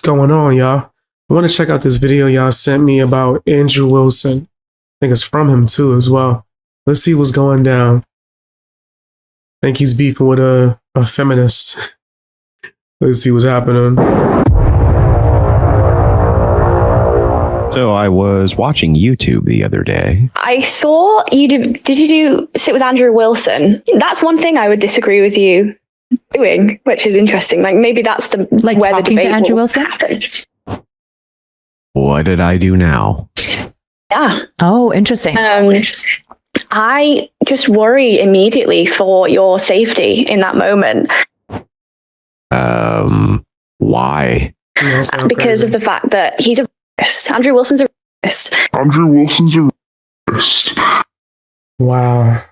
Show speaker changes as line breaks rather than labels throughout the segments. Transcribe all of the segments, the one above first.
going on, y'all? I want to check out this video y'all sent me about Andrew Wilson. I think it's from him too as well. Let's see what's going down. I think he's beefing with a feminist. Let's see what's happening.
So I was watching YouTube the other day.
I saw you did you do sit with Andrew Wilson? That's one thing I would disagree with you doing, which is interesting. Like maybe that's the
like
where the
talking
debate
to Andrew
will
Wilson.
happen.
What did I do now?
Yeah.
Oh, interesting.
I just worry immediately for your safety in that moment.
Why?
Because of the fact that he's a racist. Andrew Wilson's a racist.
Wow.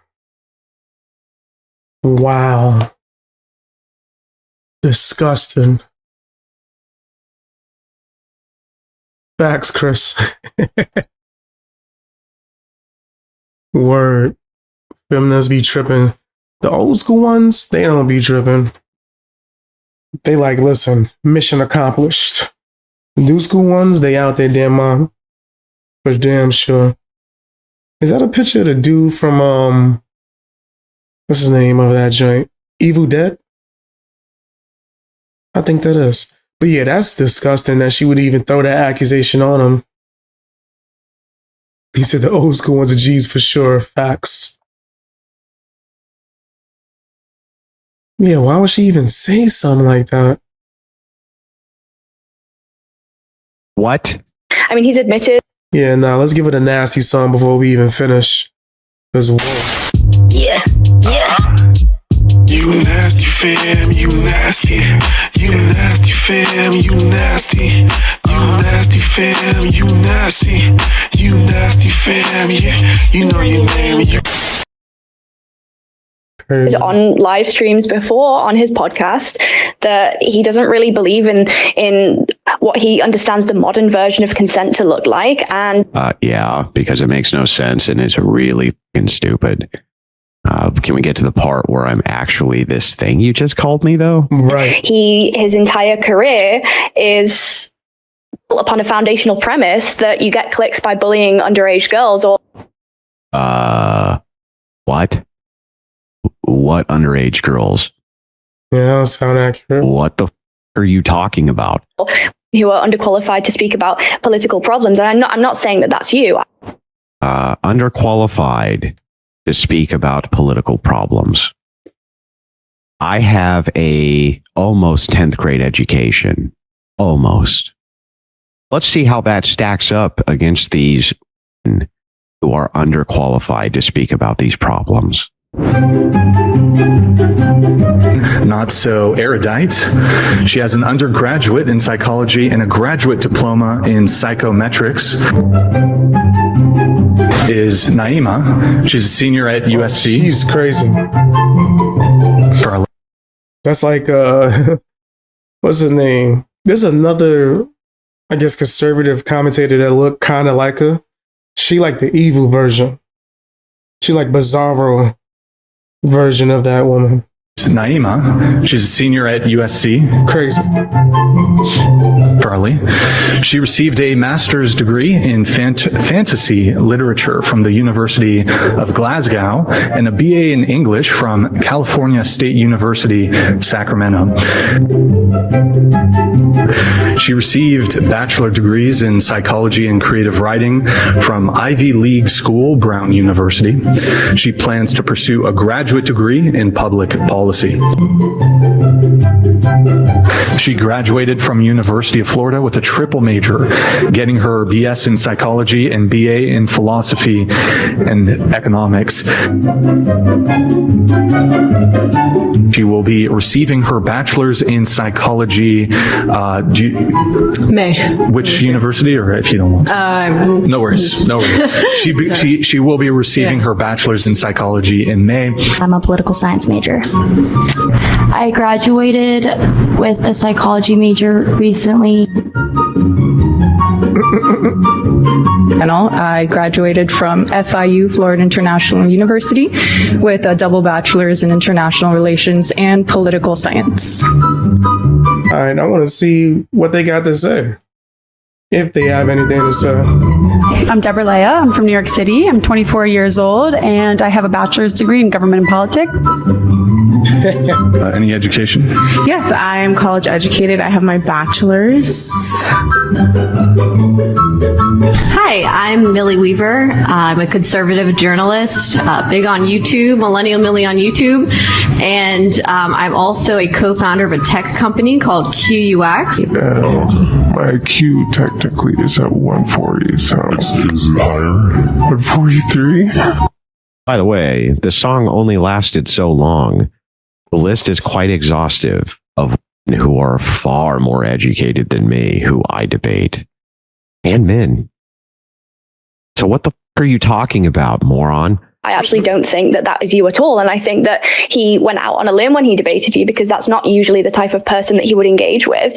Wow. Disgusting. Facts, Chris. Word. Feminists be tripping. The old school ones, they don't be tripping. They like, listen, mission accomplished. The new school ones, they out there damn mom. For damn sure. Is that a picture of the dude from, what's his name of that joint? Evil Dead? I think that is. But yeah, that's disgusting that she would even throw that accusation on him. He said the old school ones are G's for sure. Facts. Yeah, why would she even say something like that?
What?
I mean, he's admitted.
Yeah, nah, let's give it a nasty song before we even finish. Because, whoa.
Yeah.
You nasty fam, you nasty. You nasty fam, you nasty. You nasty fam, you nasty. You nasty fam, yeah. You know your name. You
on live streams before on his podcast that he doesn't really believe in what he understands the modern version of consent to look like. And
yeah, because it makes no sense and is really fucking stupid. Can we get to the part where I'm actually this thing you just called me, though?
Right.
His entire career is built upon a foundational premise that you get clicks by bullying underage girls. Or
what? What underage girls?
Yeah, that don't sound accurate.
What the are you talking about?
Who are underqualified to speak about political problems. And I'm not saying that that's you.
Underqualified to speak about political problems. I have a almost 10th grade education. Almost. Let's see how that stacks up against these who are underqualified to speak about these problems.
Not so erudite. She has an undergraduate in psychology and a graduate diploma in psychometrics. Is Naima. She's a senior at USC.
She's crazy. That's like, what's her name? There's another, I guess, conservative commentator that looked kind of like her. She like the evil version. She like bizarro version of that woman.
Naima. She's a senior at USC.
Crazy.
Charlie. She received a master's degree in fantasy literature from the University of Glasgow and a BA in English from California State University, Sacramento. She received bachelor degrees in psychology and creative writing from Ivy League school, Brown University. She plans to pursue a graduate degree in public policy. She graduated from University of Florida with a triple major, getting her BS in psychology and BA in philosophy and economics. She will be receiving her bachelor's in psychology.
May.
Which university, or if you don't want to? No worries. No worries. She will be receiving her bachelor's in psychology in May.
I'm a political science major. I graduated with a psychology major recently.
I graduated from FIU, Florida International University, with a double bachelor's in international relations and political science.
All right, I want to see what they got to say, if they have anything to say.
I'm Deborah Leah. I'm from New York City. I'm 24 years old, and I have a bachelor's degree in government and politics.
Any education?
Yes, I am college educated. I have my bachelor's.
Hi, I'm Millie Weaver. I'm a conservative journalist, big on YouTube, Millennial Millie on YouTube, and I'm also a co-founder of a tech company called QUX.
My IQ technically is at 140, so is it higher? 143?
By the way, the song only lasted so long. The list is quite exhaustive of women who are far more educated than me, who I debate, and men. So what the f*** are you talking about, moron?
I actually don't think that that is you at all. And I think that he went out on a limb when he debated you, because that's not usually the type of person that he would engage with.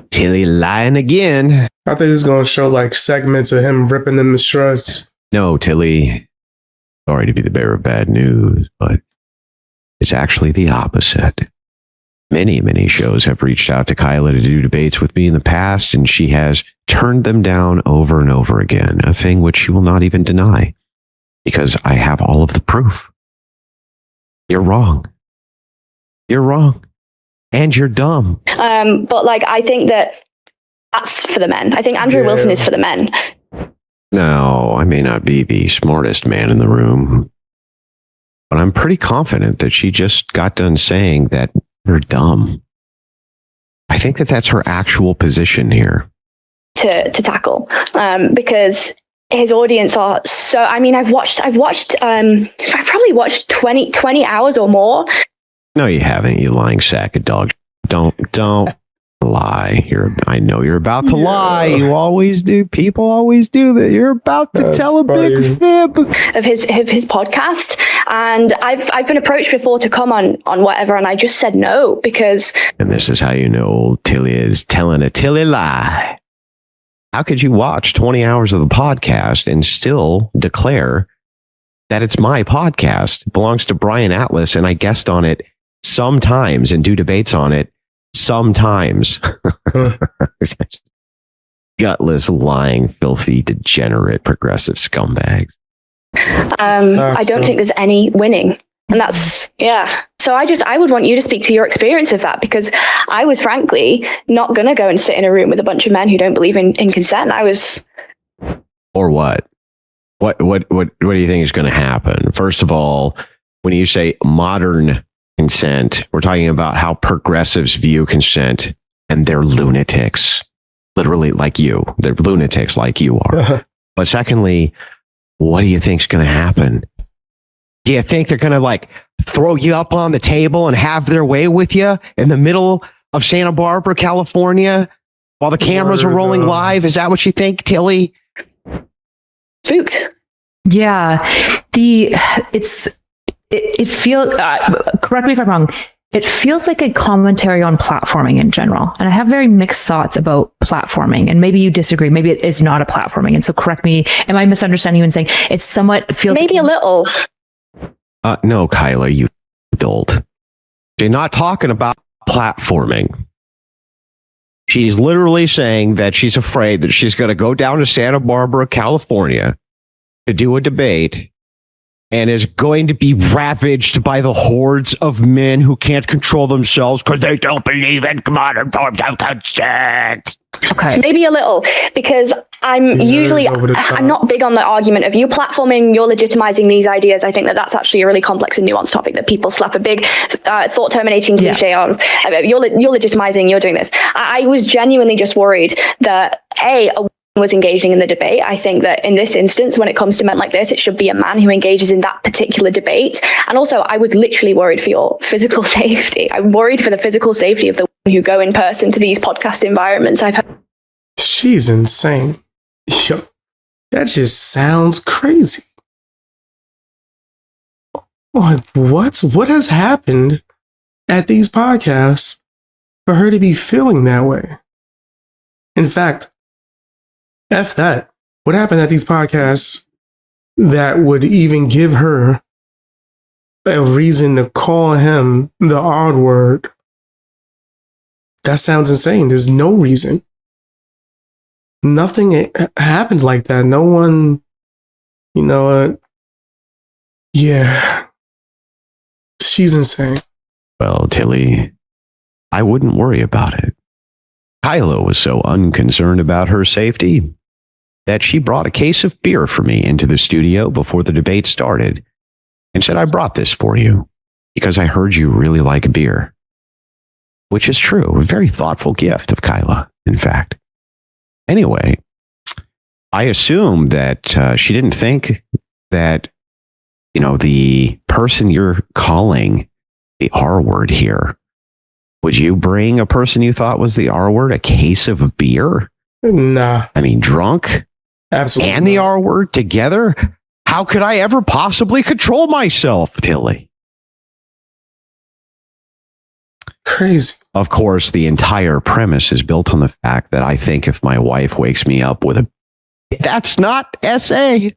Tilly lying again.
I think he's going to show like segments of him ripping them to shreds.
No, Tilly. Sorry to be the bearer of bad news, but it's actually the opposite. Many, many shows have reached out to Kyla to do debates with me in the past, and she has turned them down over and over again, a thing which she will not even deny, because I have all of the proof. You're wrong. You're wrong. And you're dumb.
But like, I think that that's for the men. I think Andrew Wilson is for the men.
No, I may not be the smartest man in the room, but I'm pretty confident that she just got done saying that you're dumb. I think that that's her actual position here.
To tackle, because his audience are so, I mean, I've probably watched 20 hours or more.
No, you haven't, you lying sack of dog. Don't lie. I know you're about to lie. You always do. People always do that. You're about to tell a big fib
of his podcast, and I've been approached before to come on whatever, and I just said no, because. And
this is how you know Tilly is telling a Tilly lie. How could you watch 20 hours of the podcast and still declare that it's my podcast? It belongs to Brian Atlas, and I guest on it sometimes and do debates on it sometimes. Gutless, lying, filthy, degenerate, progressive scumbags.
I don't think there's any winning. And that's, yeah. So I would want you to speak to your experience of that, because I was frankly not going to go and sit in a room with a bunch of men who don't believe in consent.
Or what? What do you think is going to happen? First of all, when you say modern consent, we're talking about how progressives view consent, and they're lunatics. Literally like you. They're lunatics like you are. But secondly, what do you think is going to happen? Do you think they're going to like throw you up on the table and have their way with you in the middle of Santa Barbara, California, while the cameras are rolling live? Is that what you think, Tilly?
Spooked.
Yeah. It feels, correct me if I'm wrong, it feels like a commentary on platforming in general. And I have very mixed thoughts about platforming, and maybe you disagree. Maybe it is not a platforming. And so correct me. Am I misunderstanding you and saying it somewhat feels
maybe a little?
No, Kyla, you adult. You're not talking about platforming. She's literally saying that she's afraid that she's going to go down to Santa Barbara, California to do a debate, and is going to be ravaged by the hordes of men who can't control themselves because they don't believe in modern forms of consent.
Okay.
Maybe a little, because I'm not big on the argument of you platforming, you're legitimizing these ideas. I think that that's actually a really complex and nuanced topic that people slap a big thought terminating cliche on. You're legitimizing, you're doing this. I was genuinely just worried that a woman was engaging in the debate. I think that in this instance, when it comes to men like this, it should be a man who engages in that particular debate. And also, I was literally worried for your physical safety. I'm worried for the physical safety of the women who go in person to these podcast environments.
She's insane. Yo, that just sounds crazy. Like, what has happened at these podcasts for her to be feeling that way? In fact, F that. What happened at these podcasts that would even give her a reason to call him the odd word? That sounds insane. There's no reason. Nothing happened like that. No one, yeah. She's insane.
Well, Tilly, I wouldn't worry about it. Kyla was so unconcerned about her safety that she brought a case of beer for me into the studio before the debate started and said, I brought this for you because I heard you really like beer. Which is true. A very thoughtful gift of Kyla, in fact. Anyway, I assume that she didn't think that, the person you're calling the R word here, would you bring a person you thought was the R word a case of beer?
Nah.
I mean, drunk?
Absolutely.
And the R word together? How could I ever possibly control myself, Tilly?
Crazy.
Of course, the entire premise is built on the fact that I think if my wife wakes me up with that's not SA.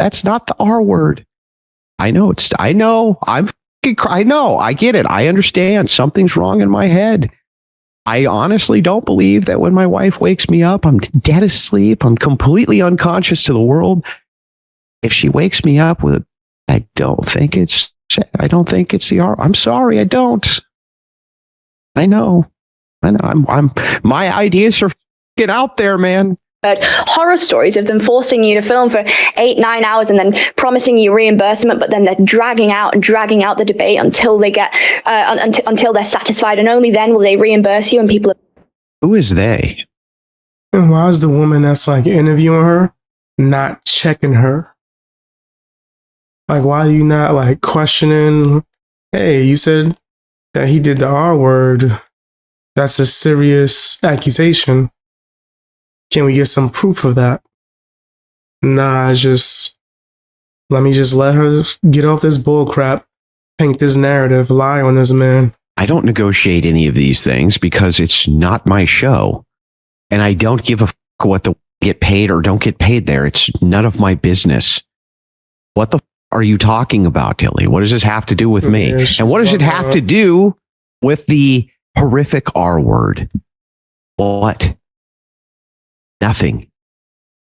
That's not the R word. I know, I get it. I understand something's wrong in my head. I honestly don't believe that when my wife wakes me up, I'm dead asleep. I'm completely unconscious to the world. If she wakes me up with I don't think it's the R. I'm sorry. I don't. I know. I'm my ideas are get out there, man.
Horror stories of them forcing you to film for 8-9 hours and then promising you reimbursement, but then they're dragging out the debate until they get until they're satisfied, and only then will they reimburse you. And people
who is they?
And why is the woman that's like interviewing her not checking her? Like, why are you not like questioning? Hey, you said that he did the R word. That's a serious accusation. Can we get some proof of that? Nah, let me let her get off this bull crap, paint this narrative, lie on this man.
I don't negotiate any of these things because it's not my show. And I don't give a fuck what the get paid or don't get paid there. It's none of my business. What the fuck are you talking about, Tilly? What does this have to do with me? And what does it have to do with the horrific R word? What? Nothing.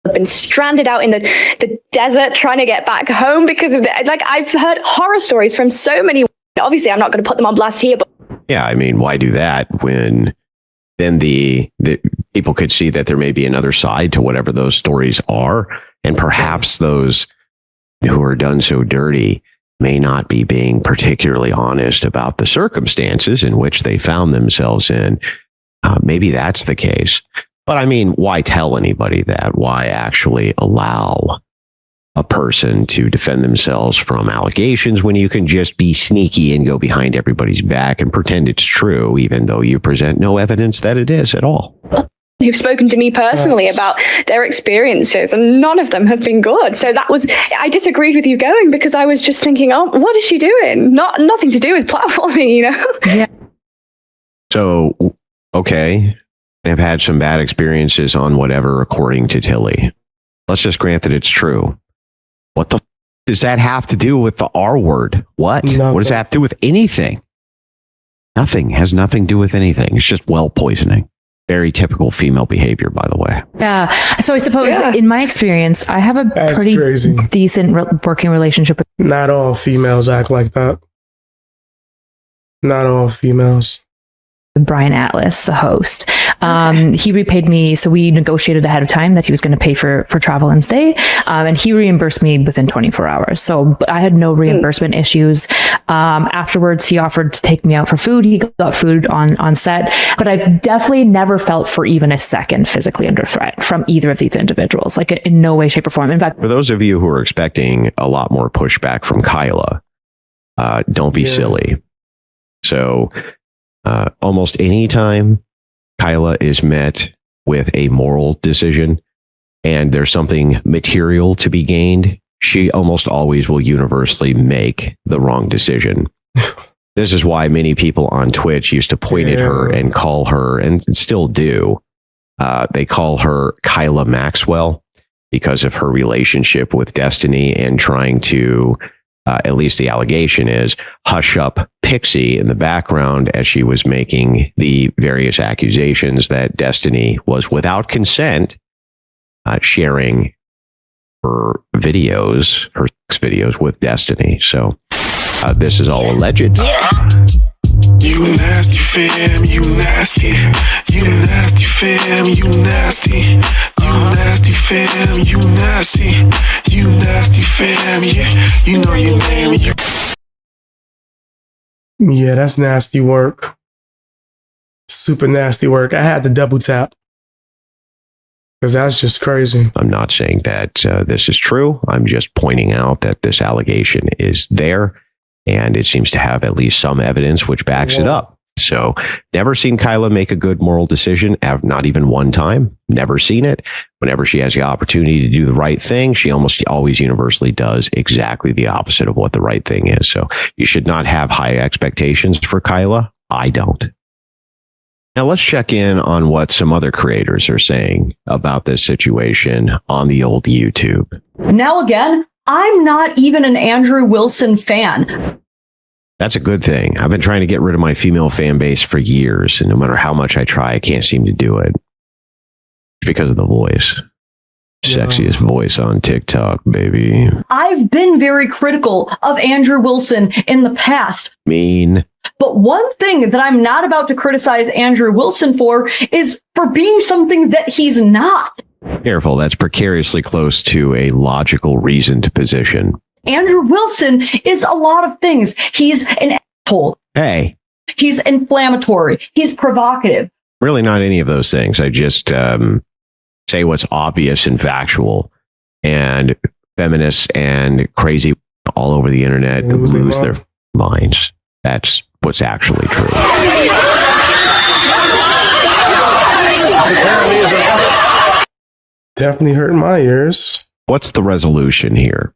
I've been stranded out in the desert trying to get back home because of I've heard horror stories from so many. Obviously, I'm not going to put them on blast here, but
yeah, I mean, why do that when then the people could see that there may be another side to whatever those stories are, and perhaps those who are done so dirty may not be being particularly honest about the circumstances in which they found themselves in. Maybe that's the case. But I mean, why tell anybody that? Why actually allow a person to defend themselves from allegations when you can just be sneaky and go behind everybody's back and pretend it's true, even though you present no evidence that it is at all?
Who've spoken to me personally about their experiences, and none of them have been good. So I disagreed with you going because I was just thinking, oh, what is she doing? Nothing to do with platforming,
Yeah.
So, okay. I've had some bad experiences on whatever, according to Tilly. Let's just grant that it's true. What the does that have to do with the R word? What?
Nothing.
What does that have to do with anything? Nothing. Has nothing to do with anything. It's just well poisoning. Very typical female behavior, by the way.
Yeah. So I suppose in my experience, I have a pretty decent working relationship with.
Not all females act like that. Not all females.
Brian Atlas, the host. He repaid me. So we negotiated ahead of time that he was going to pay for travel and stay. And he reimbursed me within 24 hours. So I had no reimbursement issues. Afterwards, he offered to take me out for food. He got food on set, but I've definitely never felt for even a second physically under threat from either of these individuals, like in no way, shape or form. In fact,
for those of you who are expecting a lot more pushback from Kyla, don't be silly. So, almost any time Kyla is met with a moral decision and there's something material to be gained, she almost always will universally make the wrong decision. This is why many people on Twitch used to point at her and call her, and still do, they call her Kyla Maxwell because of her relationship with Destiny and trying to at least the allegation is, hush up Pixie in the background as she was making the various accusations that Destiny was, without consent, sharing her videos, her sex videos with Destiny. So this is all alleged.
You nasty fam, you nasty. You nasty fam, you nasty. You nasty fam, you nasty. You nasty fam, yeah. You know your name.
Yeah, that's nasty work. Super nasty work. I had to double tap. Because that's just crazy.
I'm not saying that this is true. I'm just pointing out that this allegation is there. And it seems to have at least some evidence which backs it up. So never seen Kyla make a good moral decision, not even one time. Never seen it. Whenever she has the opportunity to do the right thing, she almost always universally does exactly the opposite of what the right thing is. So you should not have high expectations for Kyla. I don't. Now let's check in on what some other creators are saying about this situation on the old YouTube.
Now again, I'm not even an Andrew Wilson fan.
That's a good thing. I've been trying to get rid of my female fan base for years, and no matter how much I try, I can't seem to do it. It's because of the voice. Sexiest voice on TikTok, baby.
I've been very critical of Andrew Wilson in the past.
Mean.
But one thing that I'm not about to criticize Andrew Wilson for is for being something that he's not.
Careful, that's precariously close to a logical reasoned position.
Andrew Wilson is a lot of things. He's an asshole.
Hey.
He's inflammatory. He's provocative.
Really not any of those things. I just say what's obvious and factual. And feminists and crazy all over the internet lose their minds. That's what's actually true.
Definitely hurt my ears.
What's the resolution here,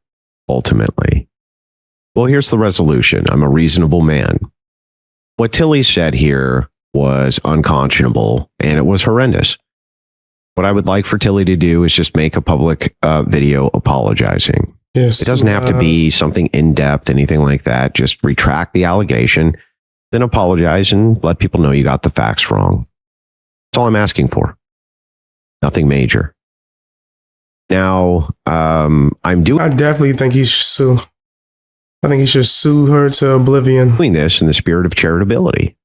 ultimately? Well, here's the resolution. I'm a reasonable man. What Tilly said here was unconscionable, and it was horrendous. What I would like for Tilly to do is just make a public video apologizing.
Yes,
it doesn't have to be something in-depth, anything like that. Just retract the allegation, then apologize and let people know you got the facts wrong. That's all I'm asking for. Nothing major. Now, I
definitely think he should sue. I think he should sue her to oblivion.
Doing this in the spirit of charitability.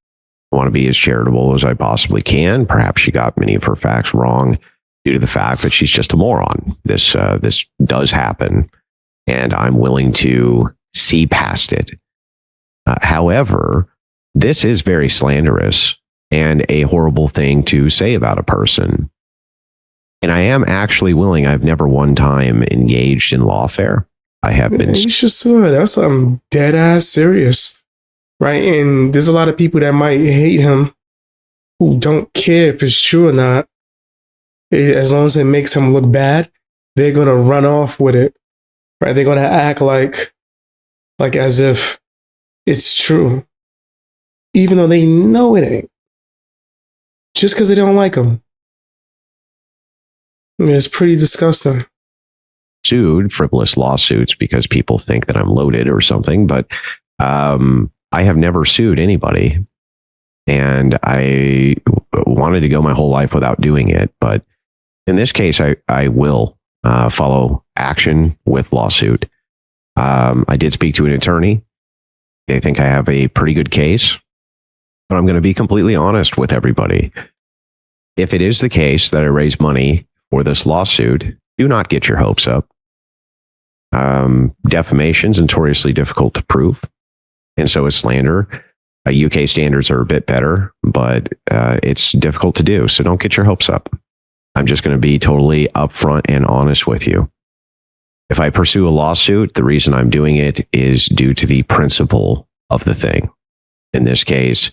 I want to be as charitable as I possibly can. Perhaps she got many of her facts wrong due to the fact that she's just a moron. This does happen, and I'm willing to see past it. However, this is very slanderous and a horrible thing to say about a person. And I am actually willing. I've never one time engaged in lawfare. I have been.
You should sue her. That's something dead ass serious, right? And there's a lot of people that might hate him who don't care if it's true or not. As long as it makes him look bad, they're gonna run off with it, right? They're gonna act like as if it's true, even though they know it ain't. Just because they don't like him. It's pretty disgusting.
Sued frivolous lawsuits because people think that I'm loaded or something, but I have never sued anybody, and I wanted to go my whole life without doing it. But in this case, I will follow action with lawsuit. I did speak to an attorney. They think I have a pretty good case, but I'm going to be completely honest with everybody. If it is the case that I raise money for this lawsuit, do not get your hopes up. Defamation is notoriously difficult to prove, and so is slander. UK standards are a bit better, but it's difficult to do, so don't get your hopes up. I'm just going to be totally upfront and honest with you. If I pursue a lawsuit, the reason I'm doing it is due to the principle of the thing. In this case,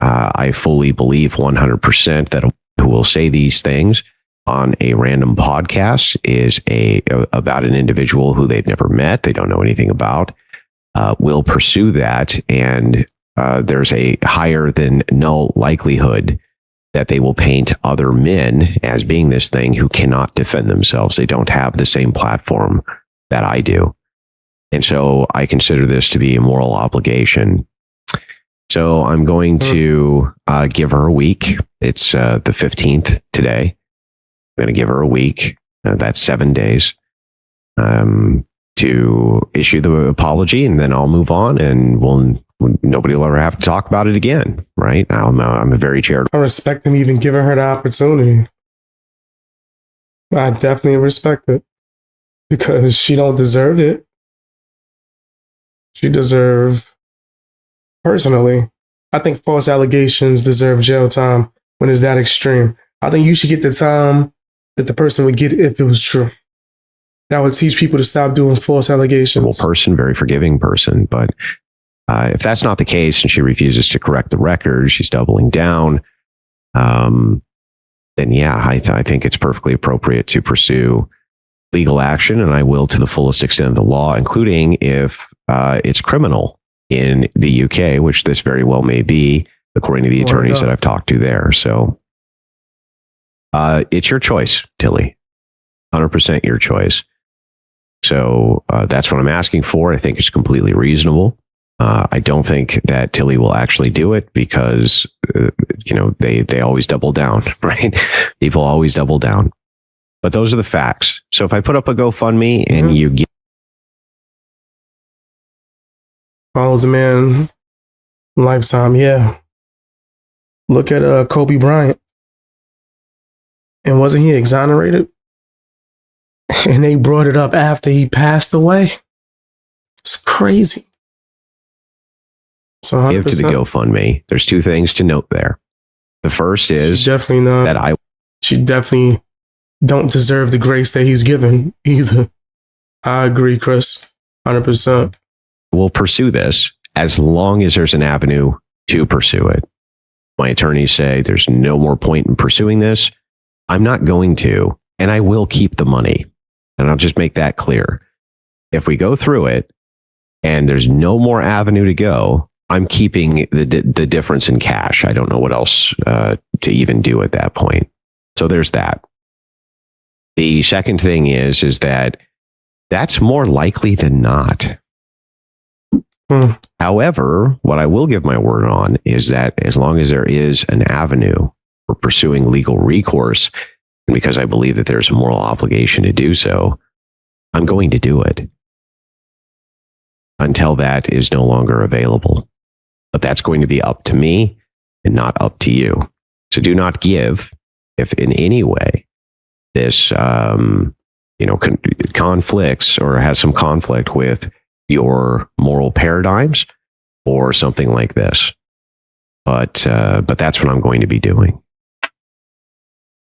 I fully believe 100% that who will say these things on a random podcast is about an individual who they've never met, they don't know anything about, will pursue that, and there's a higher than null likelihood that they will paint other men as being this thing who cannot defend themselves. They don't have the same platform that I do. And so I consider this to be a moral obligation. So I'm going to give her a week. It's the 15th today. I'm going to give her a week. That's 7 days to issue the apology, and then I'll move on, and nobody will ever have to talk about it again, right? I'm a very charitable.
I respect them even giving her the opportunity. I definitely respect it because she don't deserve it. She deserve, personally, I think false allegations deserve jail time when it's that extreme. I think you should get the time that the person would get if it was true. That would teach people to stop doing false allegations.
Person, very forgiving person, but if that's not the case and she refuses to correct the record, she's doubling down, then yeah, I think it's perfectly appropriate to pursue legal action, and I will to the fullest extent of the law, including if it's criminal in the UK, which this very well may be, according to the attorneys that I've talked to there. So it's your choice, Tilly. 100% your choice. So that's what I'm asking for. I think it's completely reasonable. I don't think that Tilly will actually do it because, they always double down, right? People always double down. But those are the facts. So if I put up a GoFundMe and you get...
Follows a man lifetime, yeah. Look at Kobe Bryant. And wasn't he exonerated? And they brought it up after he passed away. It's crazy. So 100%.
Give to the GoFundMe. There's two things to note there. The first is
definitely not,
that
she definitely don't deserve the grace that he's given either. I agree, Chris. 100%.
We'll pursue this as long as there's an avenue to pursue it. My attorneys say there's no more point in pursuing this. I'm not going to, and I will keep the money. And I'll just make that clear. If we go through it and there's no more avenue to go, I'm keeping the difference in cash. I don't know what else to even do at that point. So there's that. The second thing is that that's more likely than not. However, what I will give my word on is that as long as there is an avenue for pursuing legal recourse, and because I believe that there's a moral obligation to do so, I'm going to do it until that is no longer available. But that's going to be up to me and not up to you. So do not give if in any way this, conflicts or has some conflict with your moral paradigms or something like this. But that's what I'm going to be doing.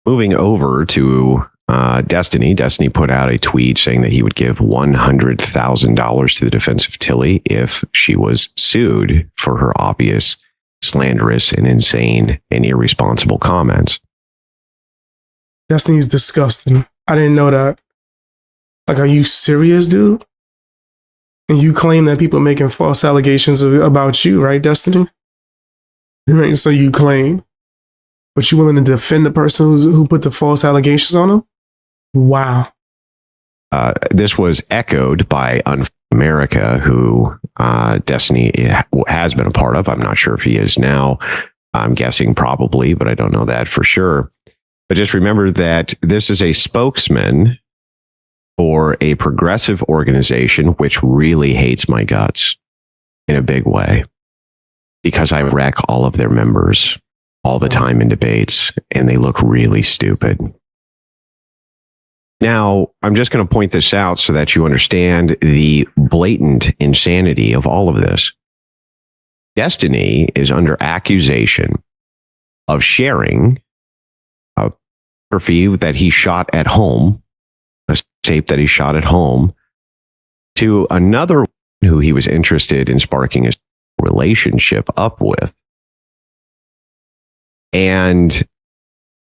Moving over to Destiny. Destiny put out a tweet saying that he would give $100,000 to the defense of Tilly if she was sued for her obvious, slanderous, and insane and irresponsible comments.
Destiny's disgusting. I didn't know that. Like, are you serious, dude? And you claim that people are making false allegations about you, right, Destiny? Right, so you claim. But you're willing to defend the person who put the false allegations on him? Wow.
This was echoed by America, who Destiny has been a part of. I'm not sure if he is now. I'm guessing probably, but I don't know that for sure. But just remember that this is a spokesman for a progressive organization which really hates my guts in a big way because I wreck all of their members all the time in debates, and they look really stupid. Now, I'm just going to point this out so that you understand the blatant insanity of all of this. Destiny is under accusation of sharing a photography that he shot at home, a tape that he shot at home, to another who he was interested in sparking a relationship up with. And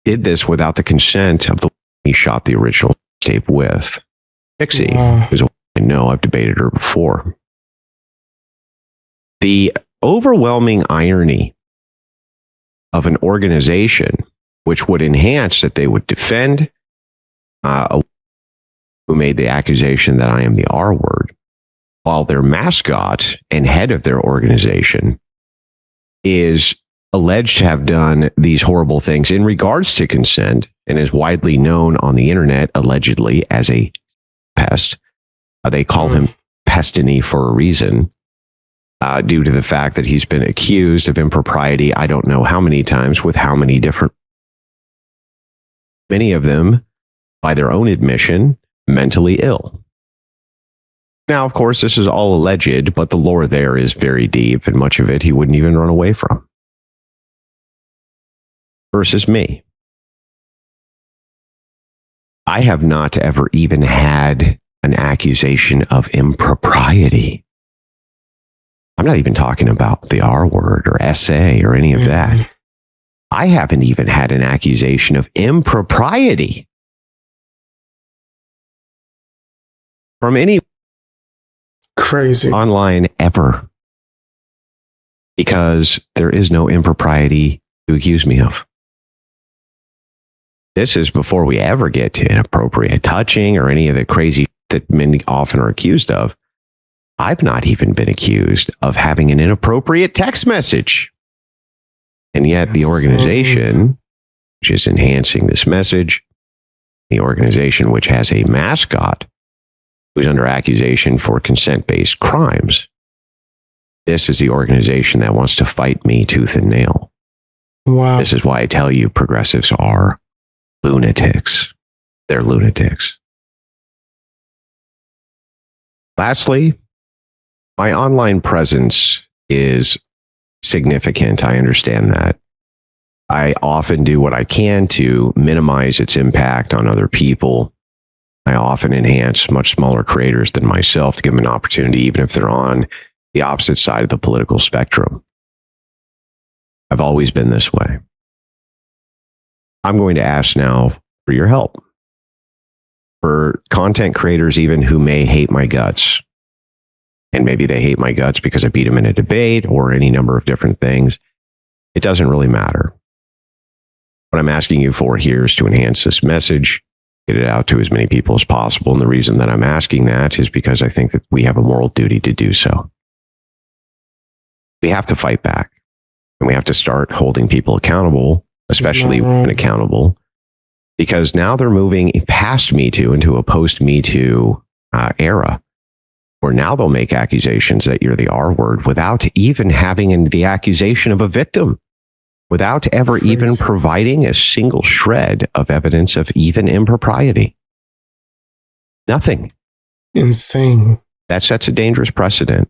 did this without the consent of the he shot the original tape with. Pixie, who's I know I've debated her before. The overwhelming irony of an organization which would enhance that they would defend who made the accusation that I am the R word, while their mascot and head of their organization is alleged to have done these horrible things in regards to consent and is widely known on the internet allegedly as a pest. They call him Pestiny for a reason, due to the fact that he's been accused of impropriety, I don't know how many times, with how many different, many of them, by their own admission, mentally ill. Now, of course, this is all alleged, but the lore there is very deep, and much of it he wouldn't even run away from. Versus me. I have not ever even had an accusation of impropriety. I'm not even talking about the R word or SA or any of that. I haven't even had an accusation of impropriety from any
crazy
online ever, because there is no impropriety to accuse me of. This is before we ever get to inappropriate touching or any of the crazy that men often are accused of. I've not even been accused of having an inappropriate text message. And yet the organization, which is enhancing this message, the organization which has a mascot who's under accusation for consent-based crimes, this is the organization that wants to fight me tooth and nail.
Wow.
This is why I tell you progressives are lunatics. They're lunatics. Lastly, my online presence is significant. I understand that. I often do what I can to minimize its impact on other people. I often enhance much smaller creators than myself to give them an opportunity, even if they're on the opposite side of the political spectrum. I've always been this way. I'm going to ask now for your help. For content creators, even who may hate my guts, and maybe they hate my guts because I beat them in a debate or any number of different things, it doesn't really matter. What I'm asking you for here is to enhance this message, get it out to as many people as possible. And the reason that I'm asking that is because I think that we have a moral duty to do so. We have to fight back, and we have to start holding people accountable, especially when accountable, because now they're moving past Me Too into a post-Me Too era, where now they'll make accusations that you're the R word without even having the accusation of a victim, without ever even providing a single shred of evidence of even impropriety. Nothing.
Insane.
That sets a dangerous precedent.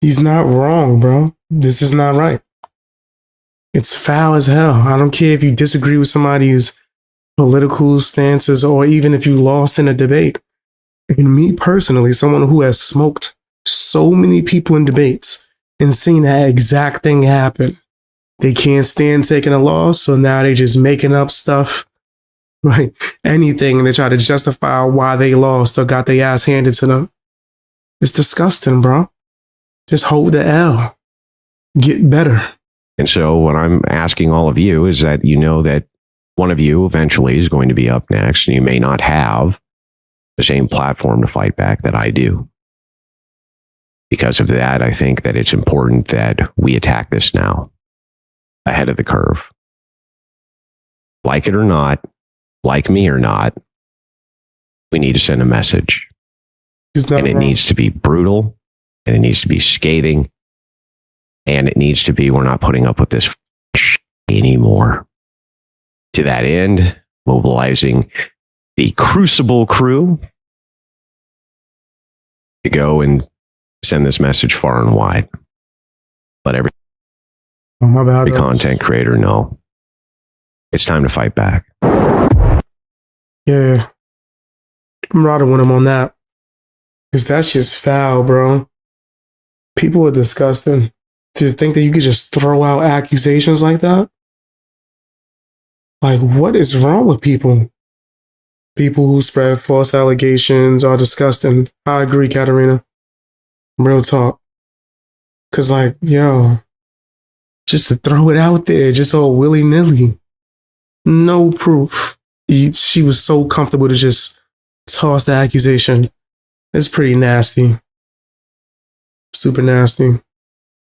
He's not wrong, bro. This is not right. It's foul as hell. I don't care if you disagree with somebody's political stances or even if you lost in a debate. And me personally, someone who has smoked so many people in debates and seen that exact thing happen. They can't stand taking a loss, so now they just making up stuff, right? Anything, and they try to justify why they lost or got their ass handed to them. It's disgusting, bro. Just hold the L. Get better.
And so what I'm asking all of you is that you know that one of you eventually is going to be up next, and you may not have the same platform to fight back that I do. Because of that, I think that it's important that we attack this now, ahead of the curve. Like it or not, like me or not, we need to send a message. And it needs to be brutal, and it needs to be scathing, and it needs to be, we're not putting up with this anymore. To that end, mobilizing the Crucible crew to go and send this message far and wide. Let every content creator know it's time to fight back.
Yeah. I'm riding with him on that. Because that's just foul, bro. People are disgusting. To think that you could just throw out accusations like that? Like, what is wrong with people? People who spread false allegations are disgusting. I agree, Katarina. Real talk. Because, like, yo, just to throw it out there, just all willy-nilly. No proof. She was so comfortable to just toss the accusation. It's pretty nasty. Super nasty.